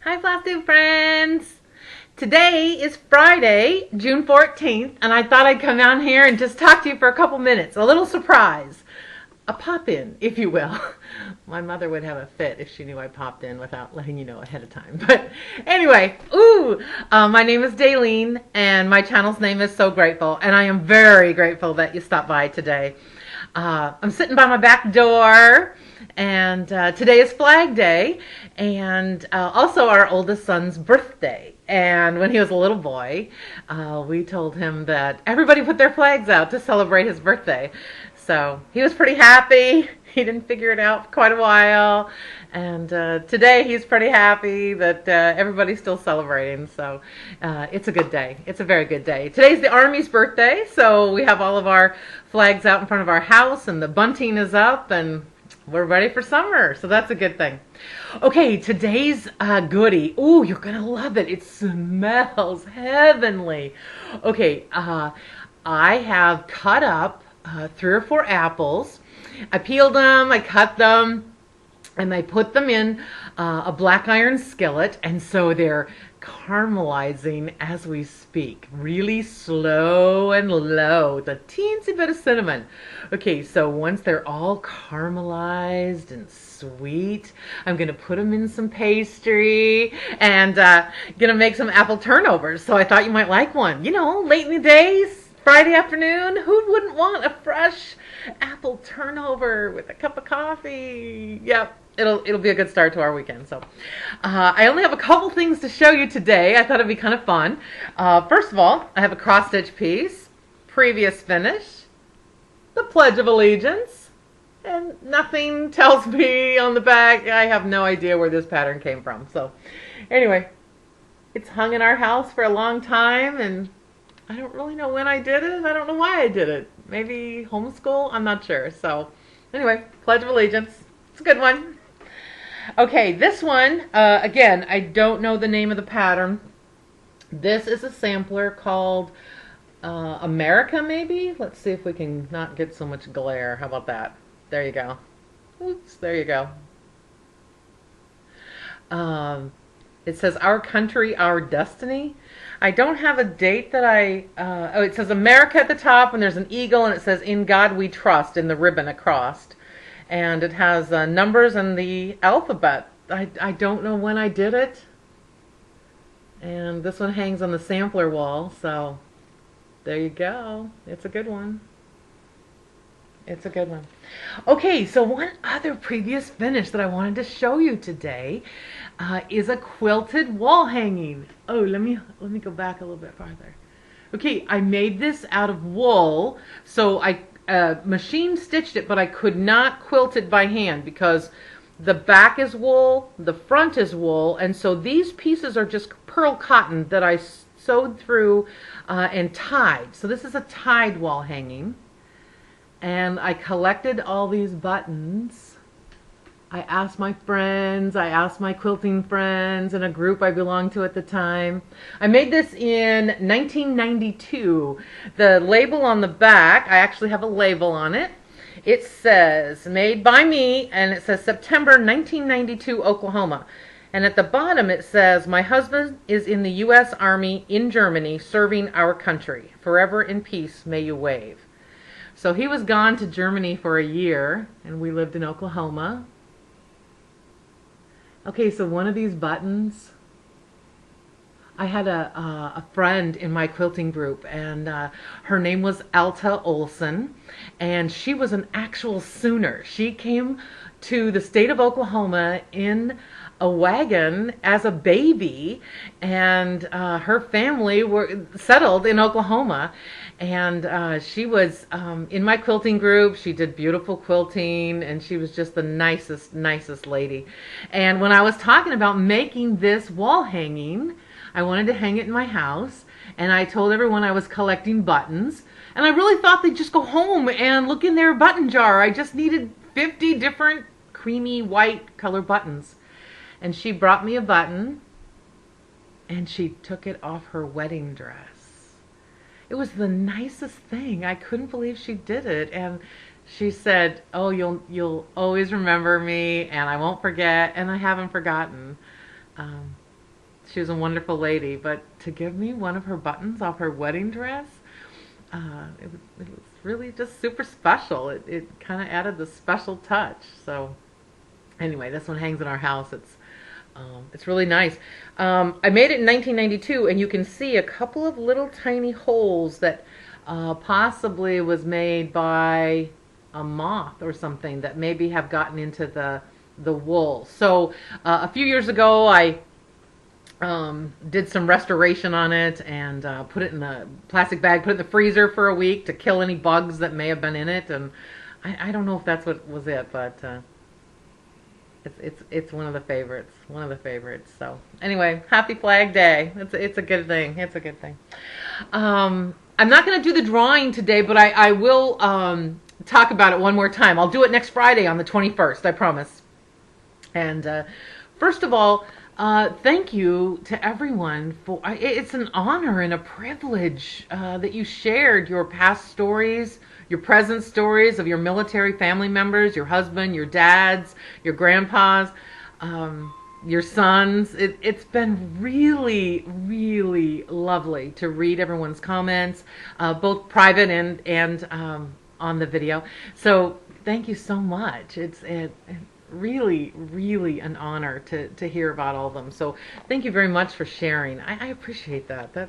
Hi, plastic friends. Today is Friday, June 14th, and I thought I'd come down here and just talk to you for a couple minutes. A little surprise. A pop-in, if you will. My mother would have a fit if she knew I popped in without letting you know ahead of time. But anyway, my name is Daleen, and my channel's name is So Grateful, and I am very grateful that you stopped by today. I'm sitting by my back door, and today is Flag Day, and also our oldest son's birthday. And when he was a little boy, we told him that everybody put their flags out to celebrate his birthday. So he was pretty happy. He didn't figure it out for quite a while. And today he's pretty happy that everybody's still celebrating. So it's a good day. It's a very good day. Today's the Army's birthday, so we have all of our flags out in front of our house, and the bunting is up, and we're ready for summer. So that's a good thing. Okay, today's goodie. Ooh, you're going to love it. It smells heavenly. Okay, I have cut up 3 or 4 apples. I peeled them, I cut them, and I put them in a black iron skillet, and so they're caramelizing as we speak, really slow and low, with a teensy bit of cinnamon. Okay, so once they're all caramelized and sweet, I'm gonna put them in some pastry and gonna make some apple turnovers. So I thought you might like one. You know, late in the day, Friday afternoon, who wouldn't want a fresh apple turnover with a cup of coffee? Yep. It'll be a good start to our weekend. So I only have a couple things to show you today. I thought it'd be kind of fun. First of all, I have a cross-stitch piece, previous finish, the Pledge of Allegiance, and nothing tells me on the back. I have no idea where this pattern came from. So anyway, it's hung in our house for a long time, and I don't really know when I did it. I don't know why I did it. Maybe homeschool? I'm not sure. So anyway, Pledge of Allegiance. It's a good one. Okay, this one, again, I don't know the name of the pattern. This is a sampler called America, maybe? Let's see if we can not get so much glare. How about that? There you go. Oops, there you go. It says, Our Country, Our Destiny. I don't have a date that it says America at the top, and there's an eagle, and it says, In God We Trust, in the ribbon across. And it has numbers and the alphabet. I don't know when I did it. And this one hangs on the sampler wall, so there you go. It's a good one. It's a good one. Okay, so one other previous finish that I wanted to show you today is a quilted wall hanging. Oh, let me go back a little bit farther. Okay, I made this out of wool, so I machine stitched it, but I could not quilt it by hand because the back is wool, the front is wool, and so these pieces are just pearl cotton that I sewed through and tied. So this is a tied wall hanging, and I collected all these buttons. I asked my friends, I asked my quilting friends in a group I belonged to at the time. I made this in 1992. The label on the back, I actually have a label on it. It says, made by me, and it says September 1992, Oklahoma. And at the bottom it says, my husband is in the U.S. Army in Germany, serving our country. Forever in peace may you wave. So he was gone to Germany for a year, and we lived in Oklahoma. Okay, so one of these buttons, I had a friend in my quilting group, and her name was Alta Olson, and she was an actual Sooner. She came to the state of Oklahoma in a wagon as a baby, and her family were settled in Oklahoma, and she was in my quilting group. She did beautiful quilting, and she was just the nicest lady. And when I was talking about making this wall hanging, I wanted to hang it in my house, and I told everyone I was collecting buttons, and I really thought they'd just go home and look in their button jar. I just needed 50 different creamy white color buttons. And she brought me a button, and she took it off her wedding dress. It was the nicest thing. I couldn't believe she did it. And she said, oh, you'll always remember me, and I won't forget, and I haven't forgotten. She was a wonderful lady, but to give me one of her buttons off her wedding dress, it was really just super special. It kind of added the special touch. So anyway, this one hangs in our house. It's really nice. I made it in 1992, and you can see a couple of little tiny holes that possibly was made by a moth or something that maybe have gotten into the wool. So a few years ago, I did some restoration on it and put it in a plastic bag, put it in the freezer for a week to kill any bugs that may have been in it. And I don't know if that's what was it, but it's one of the favorites. One of the favorites. So anyway, happy Flag Day. It's a good thing. It's a good thing. I'm not going to do the drawing today, but I will talk about it one more time. I'll do it next Friday on the 21st, I promise. And first of all, thank you to everyone for, it's an honor and a privilege that you shared your past stories, your present stories of your military family members, your husband, your dads, your grandpas, your sons. It's been really, really lovely to read everyone's comments, both private and on the video. So thank you so much. It's really, really an honor to hear about all of them. So thank you very much for sharing. I appreciate that.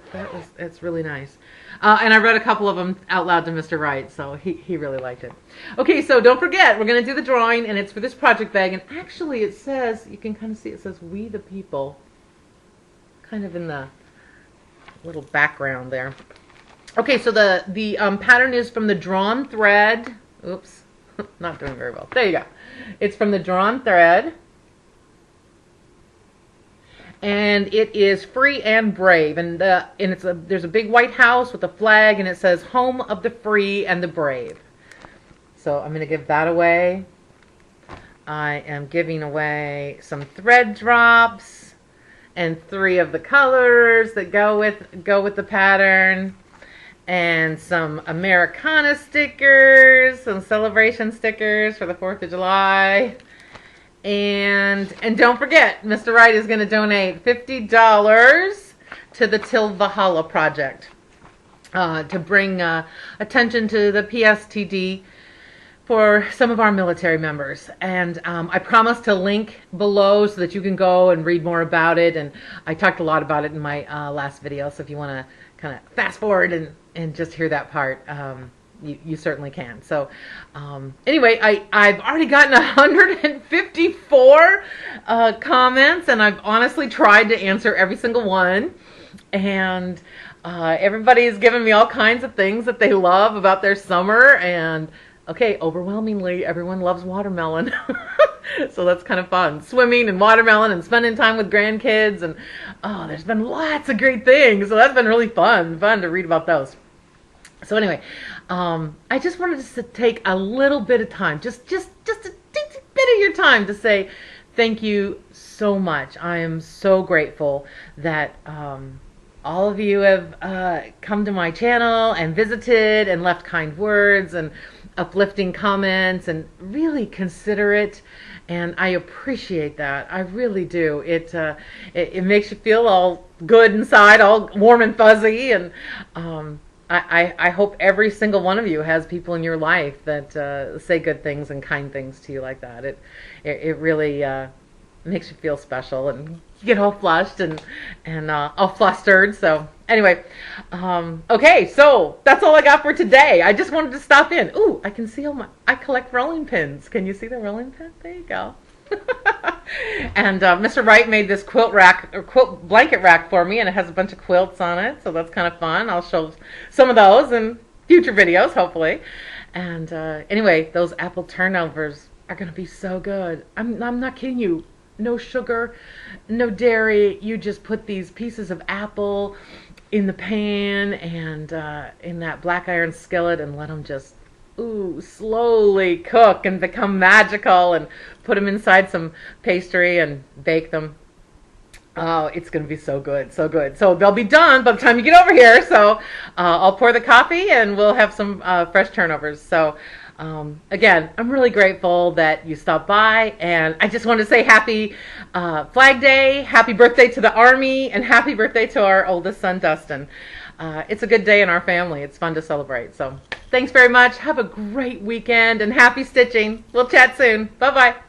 It's really nice. And I read a couple of them out loud to Mr. Wright, so he really liked it. Okay, so don't forget, we're going to do the drawing, and it's for this project bag. And actually it says, you can kind of see, it says "We the People" kind of in the little background there. Okay, so the pattern is from the drawn thread. Oops, not doing very well. There you go. It's from the drawn thread, and it is free and brave. And there's a big white house with a flag, and it says "Home of the Free and the Brave." So I'm going to give that away. I am giving away some thread drops and 3 of the colors that go with the pattern, and some Americana stickers, some celebration stickers for the 4th of July. And don't forget, Mr. Wright is going to donate $50 to the Til Valhalla Project to bring attention to the PSTD for some of our military members. And I promise to link below so that you can go and read more about it. And I talked a lot about it in my last video, so if you want to kind of fast forward and just hear that part, you certainly can. So anyway, I've already gotten 154 comments, and I've honestly tried to answer every single one. And everybody's given me all kinds of things that they love about their summer. And okay, overwhelmingly, everyone loves watermelon. So that's kind of fun. Swimming and watermelon and spending time with grandkids. And there's been lots of great things. So that's been really fun to read about those. So anyway, I just wanted to take a little bit of time, just a bit of your time to say thank you so much. I am so grateful that all of you have come to my channel and visited and left kind words and uplifting comments and really considerate. And I appreciate that. I really do. It makes you feel all good inside, all warm and fuzzy. And I hope every single one of you has people in your life that say good things and kind things to you like that. It really makes you feel special, and you get all flushed and all flustered. So anyway, okay, so that's all I got for today. I just wanted to stop in. Ooh, I can see I collect rolling pins. Can you see the rolling pin? There you go. And Mr. Wright made this quilt rack or quilt blanket rack for me, and it has a bunch of quilts on it, so that's kind of fun. I'll show some of those in future videos, hopefully. And anyway, those apple turnovers are going to be so good. I'm not kidding you. No sugar, no dairy. You just put these pieces of apple in the pan and in that black iron skillet and let them just slowly cook and become magical, and put them inside some pastry and bake them. Oh, it's going to be so good, so good. So they'll be done by the time you get over here. So I'll pour the coffee and we'll have some fresh turnovers. So Again, I'm really grateful that you stopped by, and I just want to say happy Flag Day, happy birthday to the Army, and happy birthday to our oldest son, Dustin. It's a good day in our family. It's fun to celebrate. So thanks very much. Have a great weekend, and happy stitching. We'll chat soon. Bye-bye.